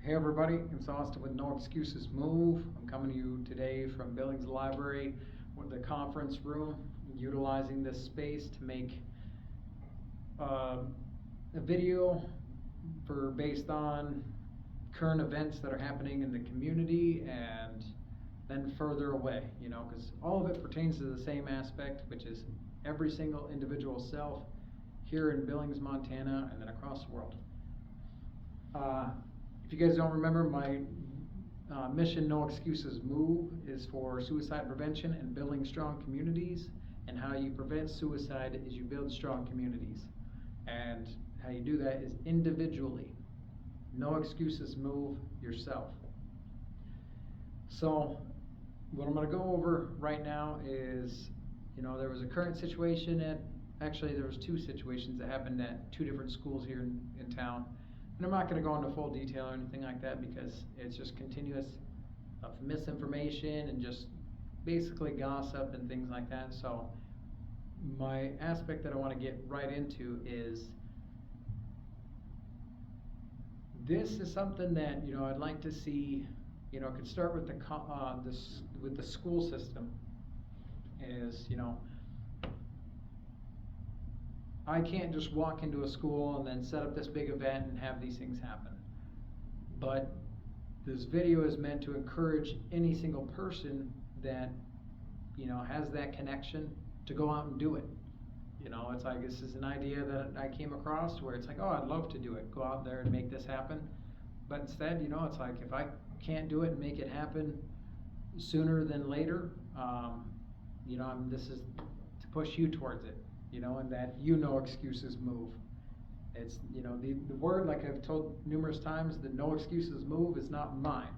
Hey everybody, it's Austin with No Excuses Move. I'm coming to you today from Billings Library with the conference room, utilizing this space to make a video based on current events that are happening in the community and then further away, because all of it pertains to the same aspect, which is every single individual self here in Billings, Montana, and then across the world. If you guys don't remember, my mission, No Excuses Move, is for suicide prevention and building strong communities. And how you prevent suicide is you build strong communities. And how you do that is individually. No excuses, move yourself. So what I'm going to go over right now is, there was a current situation there was two situations that happened at two different schools here in town. And I'm not going to go into full detail or anything like that because it's just continuous of misinformation and just basically gossip and things like that. So my aspect that I want to get right into is this is something that I'd like to see. Could start with the school system. Is I can't just walk into a school and then set up this big event and have these things happen. But this video is meant to encourage any single person that, has that connection to go out and do it. It's like, this is an idea that I came across where it's like, oh, I'd love to do it. Go out there and make this happen. But instead, it's like, if I can't do it and make it happen sooner than later, this is to push you towards it. And that no excuses move. It's, the word, like I've told numerous times, the no excuses move is not mine.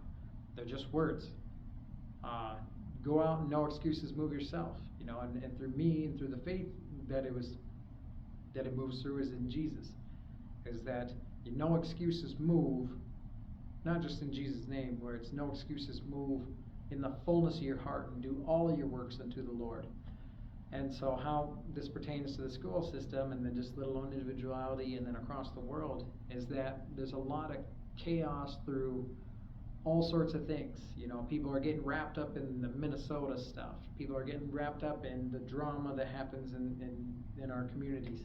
They're just words. Go out and no excuses move yourself. And through me and through the faith that it moves through is in Jesus. Is that no excuses move, not just in Jesus' name, where it's no excuses move in the fullness of your heart and do all your works unto the Lord. And so how this pertains to the school system and then just little own individuality and then across the world is that there's a lot of chaos through all sorts of things. People are getting wrapped up in the Minnesota stuff. People are getting wrapped up in the drama that happens in our communities.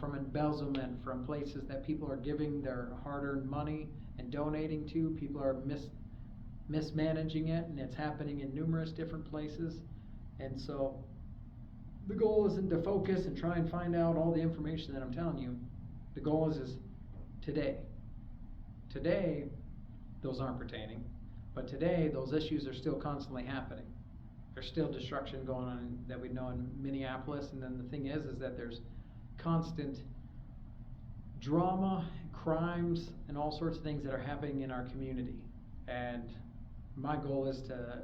From embezzlement, from places that people are giving their hard-earned money and donating to. People are mismanaging it, and it's happening in numerous different places. And so the goal isn't to focus and try and find out all the information that I'm telling you. The goal is today. Today, those aren't pertaining. But today, those issues are still constantly happening. There's still destruction going on that we know in Minneapolis. And then the thing is that there's constant drama, crimes, and all sorts of things that are happening in our community. And my goal is to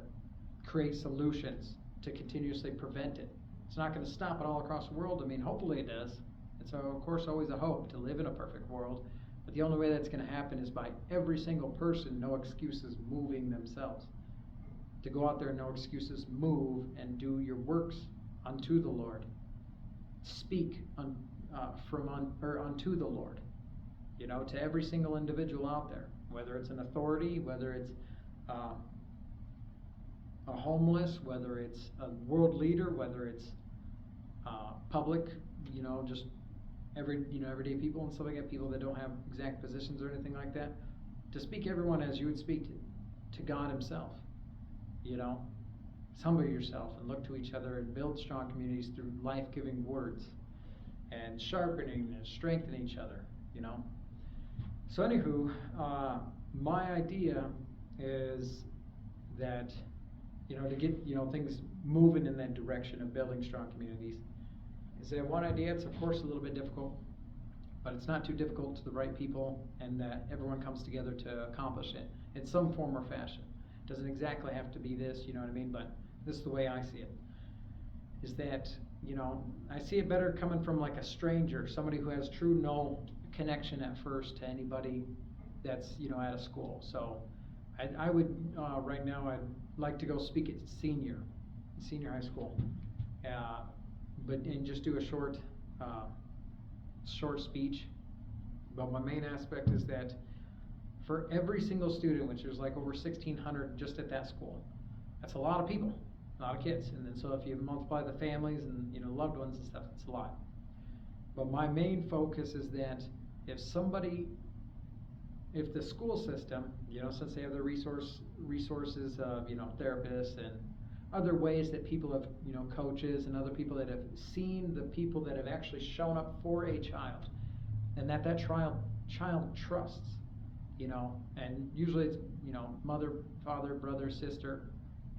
create solutions to continuously prevent it. It's not going to stop it all across the world. Hopefully it does. It's of course always a hope to live in a perfect world. But the only way that's going to happen is by every single person, no excuses, moving themselves. To go out there, no excuses, move and do your works unto the Lord. Speak unto the Lord. To every single individual out there, whether it's an authority, whether it's a homeless, whether it's a world leader, whether it's public, just everyday people and stuff like that, people that don't have exact positions or anything like that, to speak everyone as you would speak to God himself. Humble yourself and look to each other and build strong communities through life-giving words and sharpening and strengthening each other, So anywho, my idea is that to get things moving in that direction of building strong communities, is that one idea. It's of course a little bit difficult, but it's not too difficult to the right people, and that everyone comes together to accomplish it in some form or fashion. It doesn't exactly have to be this, but this is the way I see it. Is that I see it better coming from like a stranger, somebody who has true no connection at first to anybody that's at a school. So I would right now I'd like to go speak at senior high school, and just do a short speech. But my main aspect is that for every single student, which there's like over 1,600 just at that school. That's a lot of people, a lot of kids. And then so if you multiply the families and loved ones and stuff, it's a lot. But my main focus is that if the school system, since they have the resources of, therapists and other ways that people have, coaches and other people that have seen the people that have actually shown up for a child, and that child trusts, and usually it's, mother, father, brother, sister,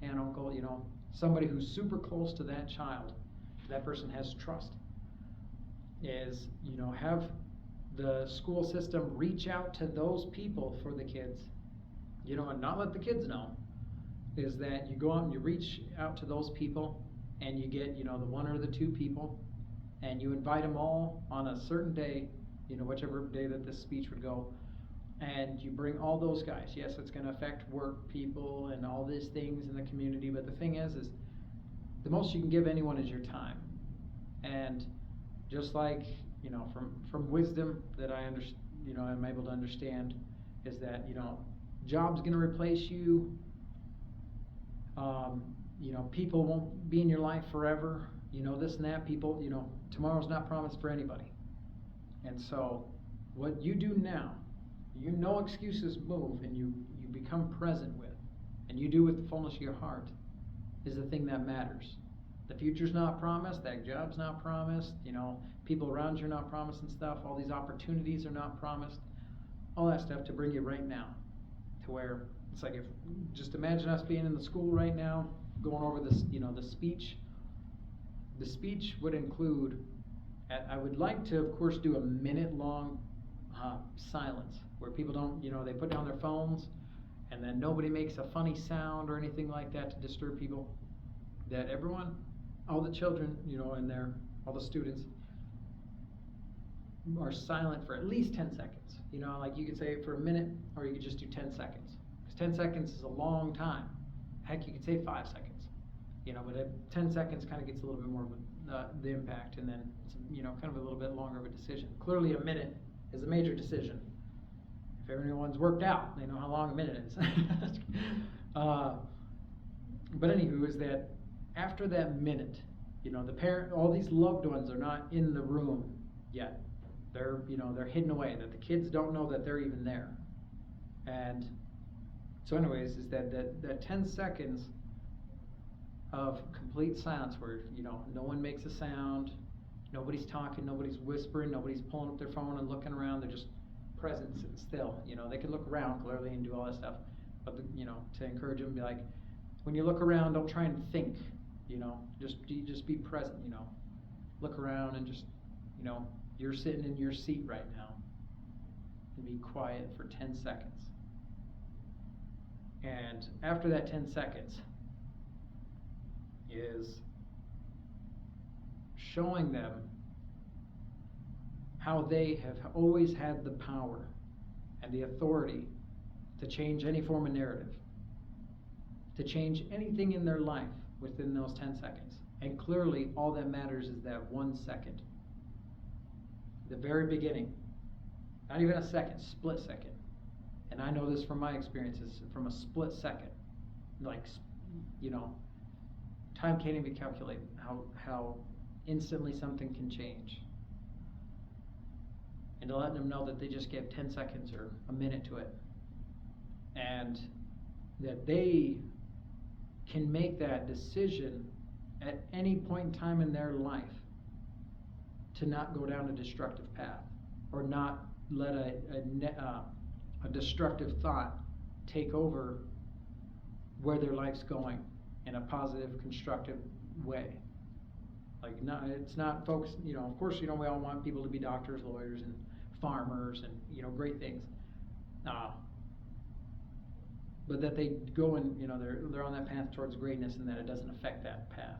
aunt, uncle, somebody who's super close to that child, that person has trust, is, have the school system reach out to those people for the kids, and not let the kids know, is that you go out and you reach out to those people and you get, the one or the two people, and you invite them all on a certain day, whichever day that this speech would go, and you bring all those guys. Yes, it's going to affect work people and all these things in the community, but the thing is the most you can give anyone is your time. And just like, from wisdom that I understand, I'm able to understand, is that, job's going to replace you. People won't be in your life forever. This and that. People, tomorrow's not promised for anybody. And so, what you do now, no excuses move, and you become present with, and you do with the fullness of your heart, is the thing that matters. The future's not promised, that job's not promised, people around you are not promised and stuff, all these opportunities are not promised, all that stuff to bring you right now, to where it's like, if just imagine us being in the school right now, going over this, the speech. The speech would include, I would like to, of course, do a minute-long silence, where people don't, they put down their phones, and then nobody makes a funny sound or anything like that to disturb people. That everyone, all the children, in there, all the students, are silent for at least 10 seconds. Like you could say it for a minute, or you could just do 10 seconds. Because 10 seconds is a long time. Heck, you could say 5 seconds. But at 10 seconds kind of gets a little bit more of the impact, and then it's, kind of a little bit longer of a decision. Clearly a minute is a major decision. If everyone's worked out, they know how long a minute is. But anywho, is that after that minute, the parent, all these loved ones are not in the room yet. They're, they're hidden away, that the kids don't know that they're even there. And so anyways, is that 10 seconds of complete silence where, no one makes a sound, nobody's talking, nobody's whispering, nobody's pulling up their phone and looking around, they're just present and still. They could look around clearly and do all that stuff, but to encourage them, be like, when you look around, don't try and think, just be present, look around and just, you're sitting in your seat right now, and be quiet for 10 seconds. And after that 10 seconds is showing them how they have always had the power and the authority to change any form of narrative, to change anything in their life within those 10 seconds. And clearly all that matters is that 1 second. The very beginning. Not even a second, split second. And I know this from my experiences, from a split second. Like, time can't even calculate how instantly something can change. And to let them know that they just gave 10 seconds or a minute to it. And that they can make that decision at any point in time in their life to not go down a destructive path, or not let a destructive thought take over where their life's going in a positive, constructive way. Like, it's not focused, of course, we all want people to be doctors, lawyers, and farmers, and, great things. But that they go and, they're on that path towards greatness, and that it doesn't affect that path.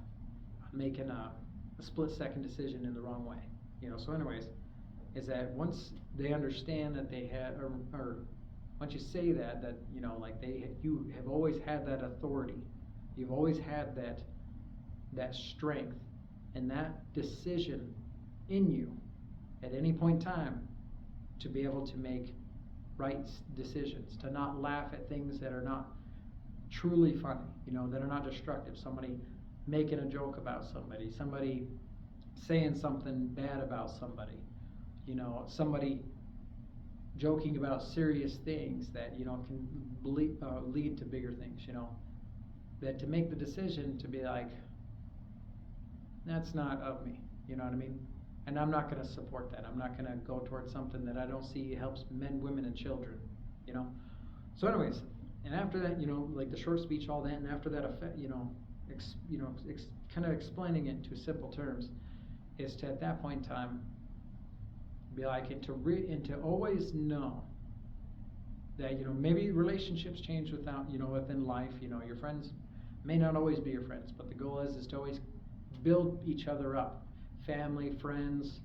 Making a split-second decision in the wrong way. So anyways, is that once they understand that they have, or once you say that, like you have always had that authority. You've always had that strength and that decision in you at any point in time to be able to make right decisions, to not laugh at things that are not truly funny, that are not destructive. Somebody making a joke about somebody saying something bad about somebody, somebody joking about serious things that can lead to bigger things. That to make the decision to be like, that's not of me. You know what I mean? And I'm not going to support that. I'm not going to go towards something that I don't see helps men, women, and children. So anyways, and after that, like the short speech, all that, and after that, kind of explaining it into simple terms, is to at that point in time be like, and to always know that maybe relationships change within life. Your friends may not always be your friends, but the goal is to always build each other up. Family, friends,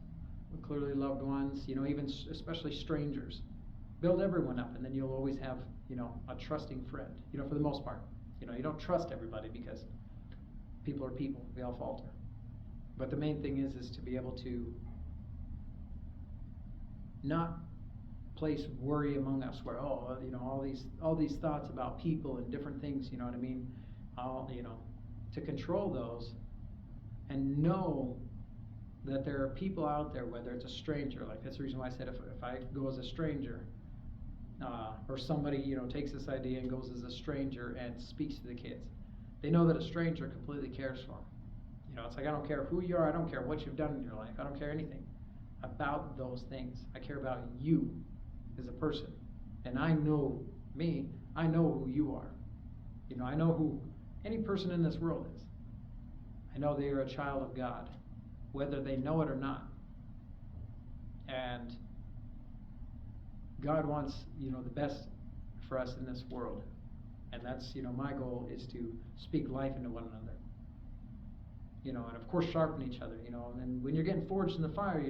clearly loved ones, even especially strangers. Build everyone up, and then you'll always have a trusting friend. For the most part, you don't trust everybody because people are people. We all falter. But the main thing is to be able to not place worry among us, where all these thoughts about people and different things. You know what I mean? To control those and know that there are people out there, whether it's a stranger, like that's the reason why I said if I go as a stranger, or somebody takes this idea and goes as a stranger and speaks to the kids, they know that a stranger completely cares for them. It's like, I don't care who you are, I don't care what you've done in your life, I don't care anything about those things. I care about you as a person, and I know me. I know who you are. I know who any person in this world is. I know they are a child of God, whether they know it or not. And God wants, the best for us in this world. And that's, my goal is to speak life into one another. And of course sharpen each other, and when you're getting forged in the fire,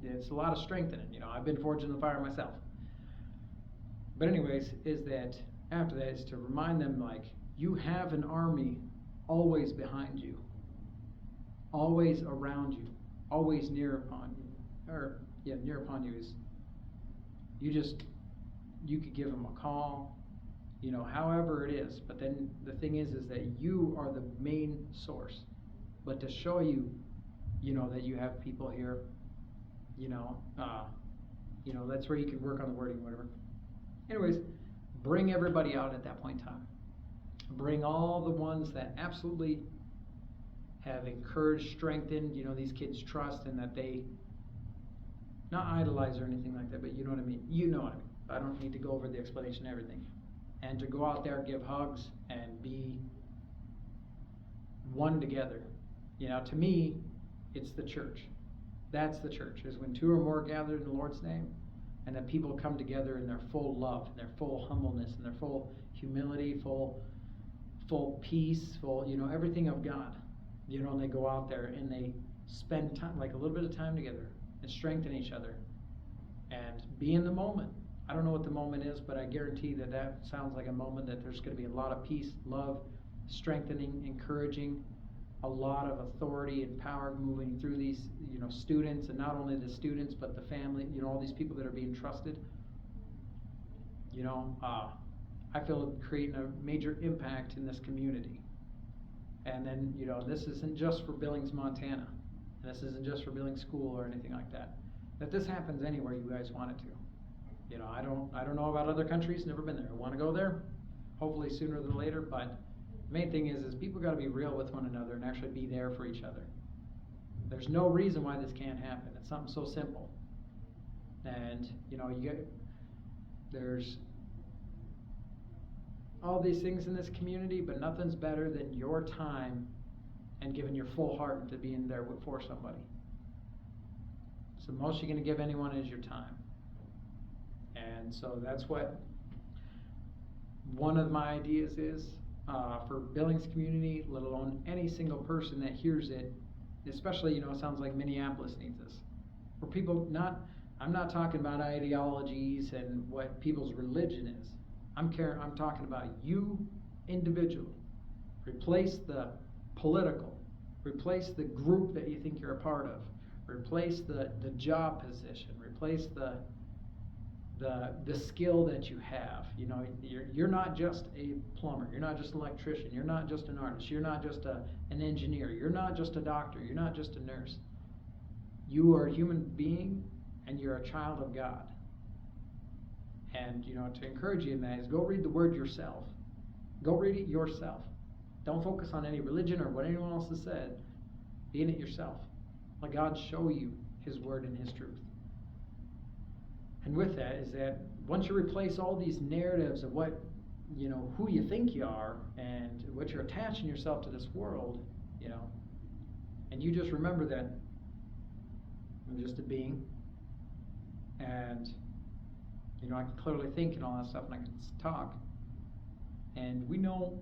it's a lot of strength in it. I've been forged in the fire myself. But anyways, is that after that is to remind them, like, you have an army always behind you, always around you, always near upon you. Near upon you is you could give them a call, however it is. But then the thing is that you are the main source. But to show you, that you have people here, that's where you can work on the wording, whatever. Anyways, bring everybody out at that point in time. Bring all the ones that absolutely have encouraged, strengthened, these kids' trust, and that they not idolize or anything like that, but you know what I mean. You know what I mean. I don't need to go over the explanation of everything. And to go out there, give hugs, and be one together. To me, it's the church. That's the church, is when two or more gathered in the Lord's name, and that people come together in their full love, in their full humbleness, in their full humility, full peace, full, everything of God. And they go out there and they spend time, like a little bit of time together, and strengthen each other, and be in the moment. I don't know what the moment is, but I guarantee that sounds like a moment that there's going to be a lot of peace, love, strengthening, encouraging, a lot of authority and power moving through these, students, and not only the students, but the family, all these people that are being trusted. I feel creating a major impact in this community. And then, this isn't just for Billings, Montana. This isn't just for Billings School or anything like that. That this happens anywhere you guys want it to. I don't know about other countries, never been there. I want to go there, hopefully sooner than later, but the main thing is people got to be real with one another and actually be there for each other. There's no reason why this can't happen. It's something so simple. And, there's all these things in this community, but nothing's better than your time and giving your full heart to being there for somebody. So most you're going to give anyone is your time. And so that's what one of my ideas is for Billings community, let alone any single person that hears it, especially, it sounds like Minneapolis needs this. For people I'm not talking about ideologies and what people's religion is. I'm talking about you individually. Replace the political. Replace the group that you think you're a part of. Replace the job position. Replace the the skill that you have. You know, you're not just a plumber, you're not just an electrician, you're not just an artist, you're not just an engineer, you're not just a doctor, you're not just a nurse. You are a human being, and you're a child of God. And, you know, to encourage you in that is go read the Word yourself. Go read it yourself. Don't focus on any religion or what anyone else has said. Be in it yourself. Let God show you His Word and His truth. And with that is that once you replace all these narratives of what, you know, who you think you are and what you're attaching yourself to this world, you know, and you just remember that I'm just a being, and, you know, I can clearly think and all that stuff, and I can talk, and we know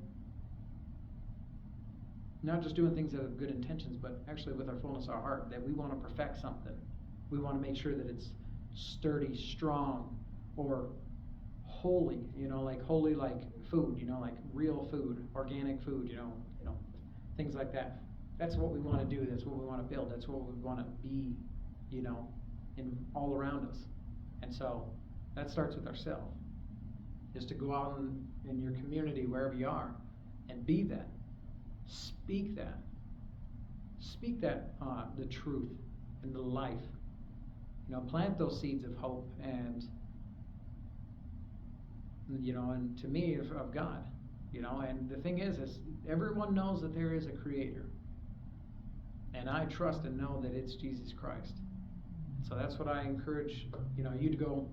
not just doing things out of good intentions, but actually with our fullness of our heart, that we want to perfect something. We want to make sure that it's sturdy, strong, or holy, you know, like holy like food, you know, like real food, organic food, you know, things like that. That's what we want to do. That's what we want to build. That's what we want to be, you know, in all around us. And so that starts with ourselves. Is to go out in your community, wherever you are, and be that. Speak that. Speak that, the truth and the life. You know, plant those seeds of hope and, you know, and to me, of God. You know, and the thing is everyone knows that there is a Creator. And I trust and know that it's Jesus Christ. So that's what I encourage, you know, you to go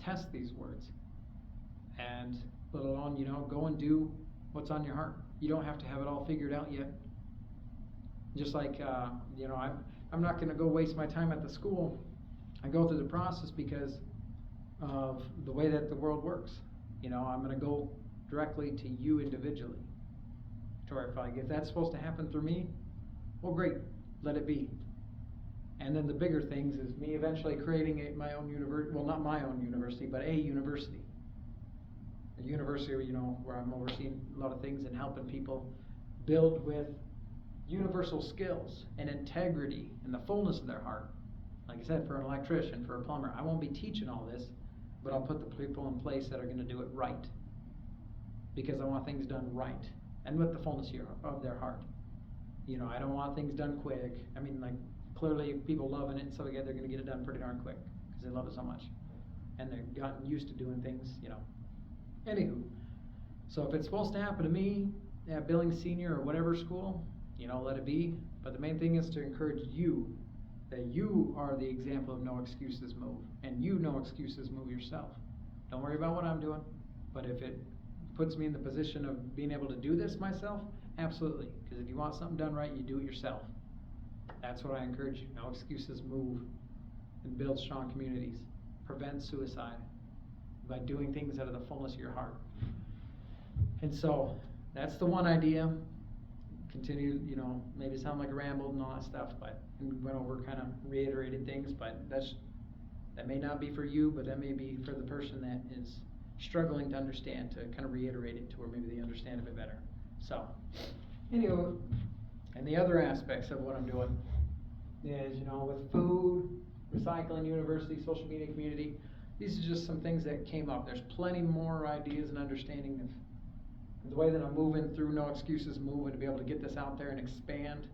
test these words. And let alone, you know, go and do what's on your heart. You don't have to have it all figured out yet. Just like, you know, I'm not going to go waste my time at the school. I go through the process because of the way that the world works. You know, I'm going to go directly to you individually. To where if that's supposed to happen through me, well, great, let it be. And then the bigger things is me eventually creating my own university. Well, not my own university, but a university. A university, you know, where I'm overseeing a lot of things and helping people build with universal skills and integrity and the fullness of their heart. Like I said, for an electrician, for a plumber, I won't be teaching all this, but I'll put the people in place that are going to do it right. Because I want things done right and with the fullness of their heart. You know, I don't want things done quick. I mean, like, clearly people loving it, and so they're going to get it done pretty darn quick because they love it so much. And they've gotten used to doing things, you know. Anywho, so if it's supposed to happen to me at Billings Senior or whatever school, you know, let it be. But the main thing is to encourage you that you are the example of no excuses move, and you no excuses move yourself. Don't worry about what I'm doing, but if it puts me in the position of being able to do this myself, absolutely. Because if you want something done right, you do it yourself. That's what I encourage you. No excuses move and build strong communities. Prevent suicide by doing things out of the fullness of your heart. And so that's the one idea. Continue, you know, maybe sound like a ramble and all that stuff, but we went over kind of reiterated things, but that may not be for you, but that may be for the person that is struggling to understand, to kind of reiterate it to where maybe they understand a bit better. So, anyway, and the other aspects of what I'm doing is, you know, with food, recycling, university, social media, community, these are just some things that came up. There's plenty more ideas and understanding of the way that I'm moving through No Excuses Moving to be able to get this out there and expand.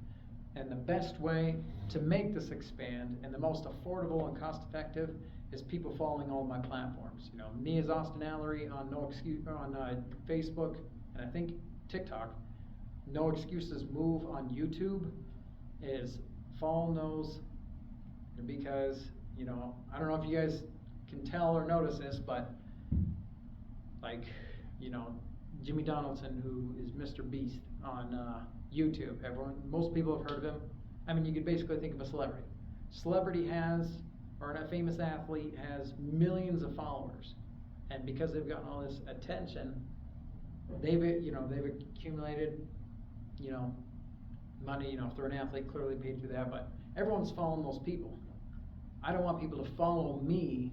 And the best way to make this expand and the most affordable and cost effective is people following all of my platforms. You know, me as Austin Allery on Facebook, and I think TikTok. No Excuses Move on YouTube is follow those, because, you know, I don't know if you guys can tell or notice this, but like, you know, Jimmy Donaldson, who is Mr. Beast on YouTube. Most people have heard of him. I mean, you could basically think of a celebrity. Celebrity has, or a famous athlete has millions of followers, and because they've gotten all this attention, they've accumulated, you know, money. You know, if they're an athlete, clearly paid through that, but everyone's following those people. I don't want people to follow me.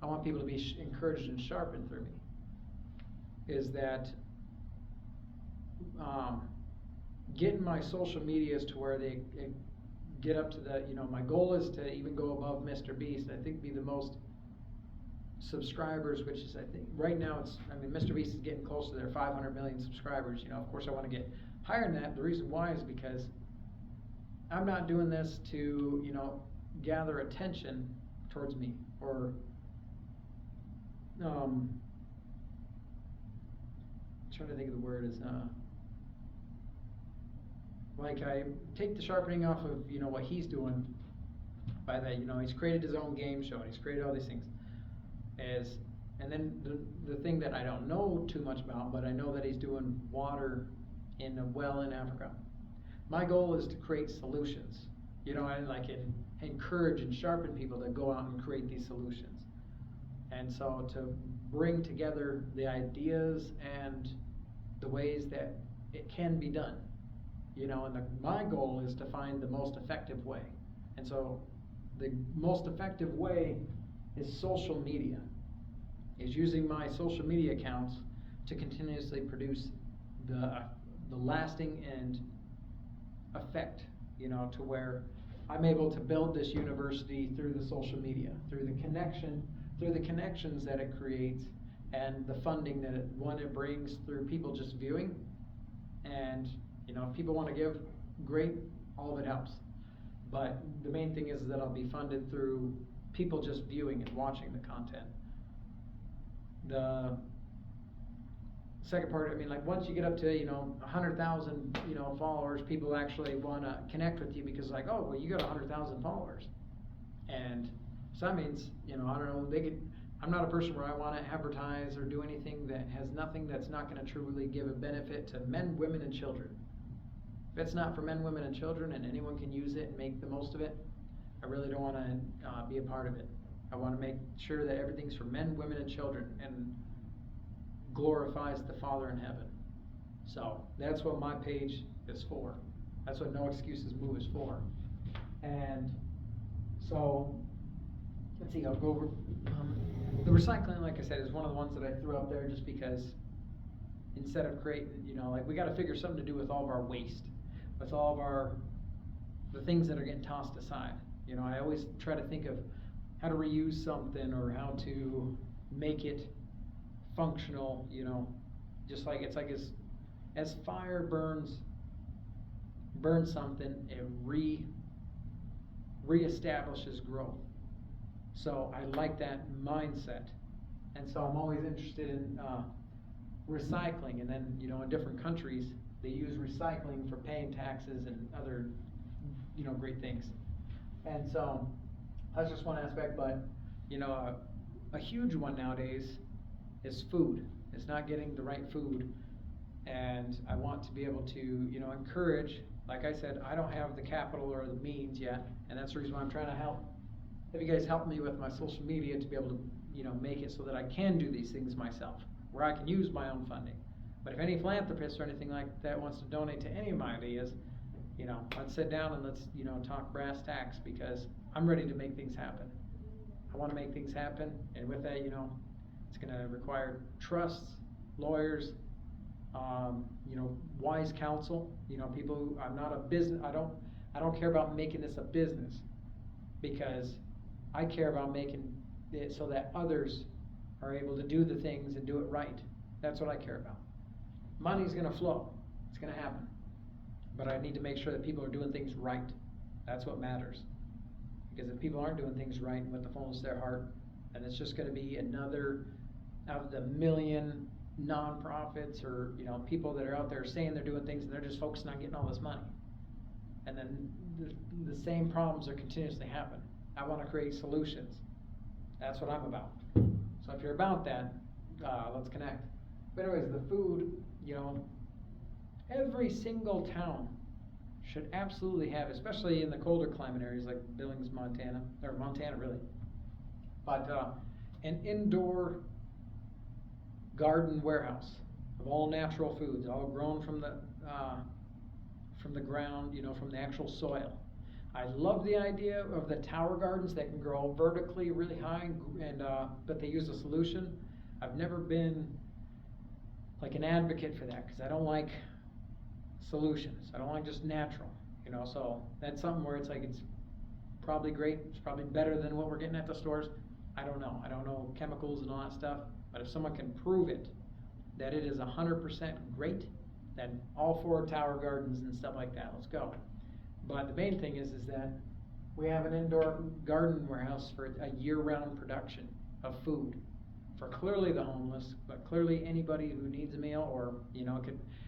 I want people to be encouraged and sharpened through me. Is that getting my social medias to where they get up to the, you know, my goal is to even go above Mr. Beast. I think be the most subscribers, which is, I think, right now Mr. Beast is getting close to their 500 million subscribers. Of course I want to get higher than that. The reason why is because I'm not doing this to, gather attention towards me, or, trying to think of the word is, like I take the sharpening off of, what he's doing by that, he's created his own game show, and he's created all these things. And then the thing that I don't know too much about, but I know that he's doing water in a well in Africa. My goal is to create solutions, and like encourage and sharpen people to go out and create these solutions. And so to bring together the ideas and the ways that it can be done, and my goal is to find the most effective way. And so the most effective way is social media, is using my social media accounts to continuously produce the lasting and effect, to where I'm able to build this university through the social media, through the connections that it creates, and the funding that it brings through people just viewing. And if people want to give, great, all of it helps. But the main thing is that I'll be funded through people just viewing and watching the content. The second part, like once you get up to 100,000 followers, people actually want to connect with you, because like, oh well, you got 100,000 followers, and so that means I don't know, I'm not a person where I want to advertise or do anything that has nothing that's not going to truly give a benefit to men, women, and children. If it's not for men, women, and children, and anyone can use it and make the most of it, I really don't want to be a part of it. I want to make sure that everything's for men, women, and children, and glorifies the Father in heaven. So that's what my page is for. That's what No Excuses Move is for. And so, let's see, I'll go over the recycling. Like I said, is one of the ones that I threw out there just because instead of creating, we got to figure something to do with all of our waste, with all of the things that are getting tossed aside. I always try to think of how to reuse something, or how to make it functional, just like it's like as fire burns something, it reestablishes growth. So I like that mindset, and so I'm always interested in recycling. And then in different countries they use recycling for paying taxes and other great things. And so that's just one aspect, but a huge one nowadays is food. It's not getting the right food, and I want to be able to encourage. Like I said, I don't have the capital or the means yet, and that's the reason why I'm trying to help. If you guys help me with my social media to be able to make it so that I can do these things myself, where I can use my own funding. But if any philanthropist or anything like that wants to donate to any of my ideas, let's sit down and let's talk brass tacks, because I'm ready to make things happen. I want to make things happen, and with that, it's going to require trusts, lawyers, wise counsel. People who, I'm not a business. I don't care about making this a business, because I care about making it so that others are able to do the things and do it right. That's what I care about. Money's going to flow. It's going to happen. But I need to make sure that people are doing things right. That's what matters. Because if people aren't doing things right and with the fullness of their heart, then it's just going to be another of the million nonprofits or people that are out there saying they're doing things, and they're just focusing on getting all this money. And then the same problems are continuously happening. I want to create solutions. That's what I'm about. So if you're about that, let's connect. But anyways, the food, every single town should absolutely have, especially in the colder climate areas like Billings, Montana, or Montana really, but an indoor garden warehouse of all natural foods, all grown from the ground, from the actual soil. I love the idea of the tower gardens that can grow vertically really high, and but they use a solution. I've never been like an advocate for that, because I don't like solutions. I don't like just natural, so that's something where it's like, it's probably great, it's probably better than what we're getting at the stores. I don't know. I don't know chemicals and all that stuff, but if someone can prove it, that it is 100% great, then all 4 tower gardens and stuff like that, let's go. But the main thing is that we have an indoor garden warehouse for a year-round production of food for clearly the homeless, but clearly anybody who needs a meal, or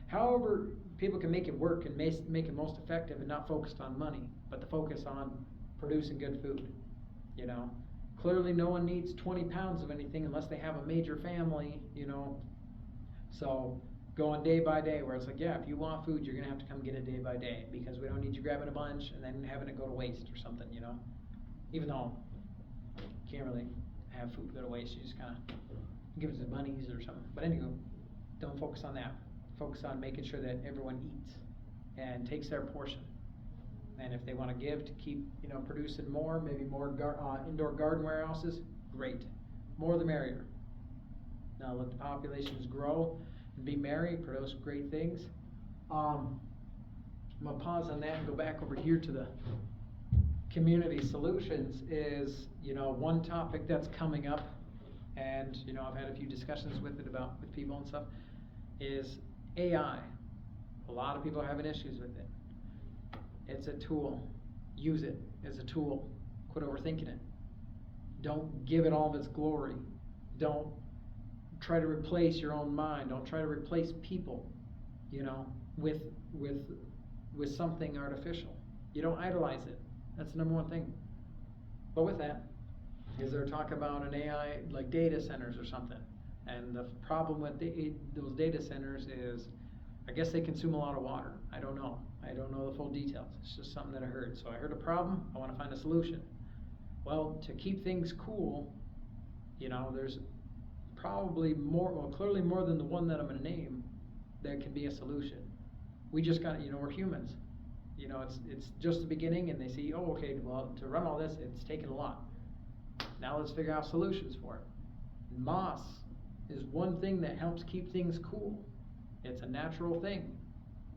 however people can make it work and make it most effective and not focused on money, but to focus on producing good food. Clearly no one needs 20 pounds of anything unless they have a major family, So going day by day, where it's like, yeah, if you want food, you're gonna have to come get it day by day, because we don't need you grabbing a bunch and then having it go to waste or something, Even though you can't really have food go to waste, you just kind of give it to bunnies or something. But anyway, don't focus on that. Focus on making sure that everyone eats and takes their portion. And if they want to give to keep, producing more, maybe more indoor garden warehouses, great. More the merrier. Now let the populations grow and be merry, produce great things. I'm going to pause on that and go back over here to the community solutions. Is, one topic that's coming up, and, I've had a few discussions with people and stuff, is AI. A lot of people are having issues with it. It's a tool. Use it as a tool. Quit overthinking it. Don't give it all of its glory. Don't try to replace your own mind. Don't try to replace people, with something artificial. You don't idolize it. That's the number one thing. But with that, is there talk about an AI like data centers or something? And the problem with those data centers is, I guess they consume a lot of water. I don't know. I don't know the full details. It's just something that I heard. So I heard a problem. I want to find a solution. Well, to keep things cool, there's probably clearly more than the one that I'm going to name that can be a solution. We just got, we're humans. It's just the beginning, and they see, oh, okay, well, to run all this, it's taken a lot. Now let's figure out solutions for it. Moss is one thing that helps keep things cool. It's a natural thing.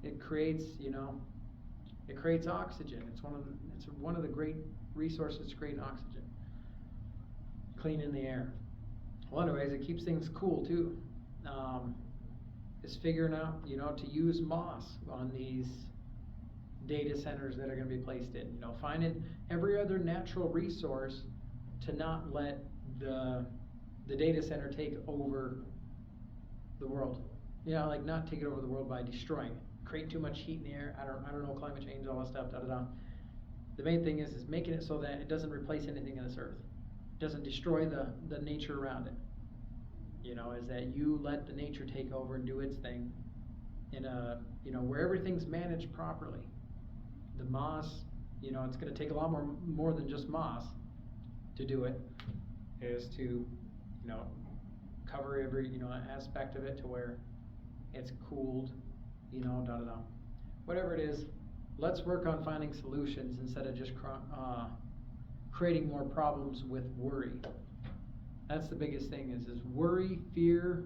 It creates, it creates oxygen. It's one of the great resources to create oxygen. Cleaning the air. Well, anyways, it keeps things cool too. Is figuring out, to use moss on these data centers that are going to be placed in. Finding every other natural resource to not let the data center take over the world. Like not take it over the world by destroying it. Create too much heat in the air. I don't know, climate change, all that stuff, The main thing is making it so that it doesn't replace anything in this earth. It doesn't destroy the nature around it. Is that you let the nature take over and do its thing in a, where everything's managed properly. The moss, it's going to take a lot more than just moss to do it, is to, cover every, aspect of it to where it's cooled, Whatever it is, let's work on finding solutions instead of just creating more problems with worry. That's the biggest thing is worry, fear,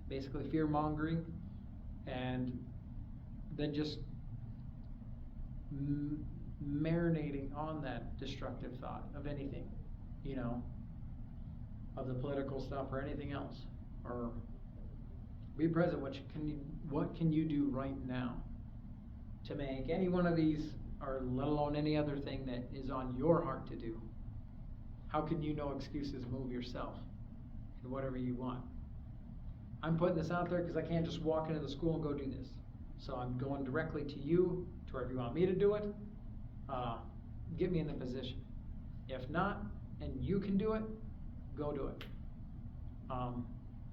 basically fear mongering, and then just marinating on that destructive thought of anything, of the political stuff or anything else. Or be present. What can you do right now to make any one of these, or let alone any other thing that is on your heart to do? How can you, no excuses, move yourself in whatever you want? I'm putting this out there because I can't just walk into the school and go do this. So I'm going directly to you, to wherever you want me to do it. Get me in the position. If not, and you can do it, go do it.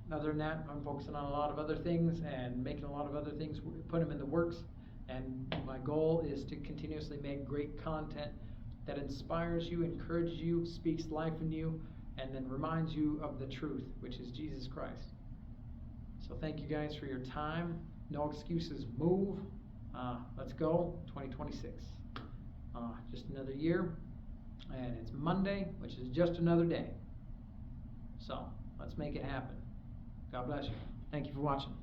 Other than that, I'm focusing on a lot of other things and making a lot of other things, put them in the works. And my goal is to continuously make great content that inspires you, encourages you, speaks life in you, and then reminds you of the truth, which is Jesus Christ. So thank you guys for your time. No excuses, move. Let's go, 2026. Just another year, and it's Monday, which is just another day. So let's make it happen. God bless you. Thank you for watching.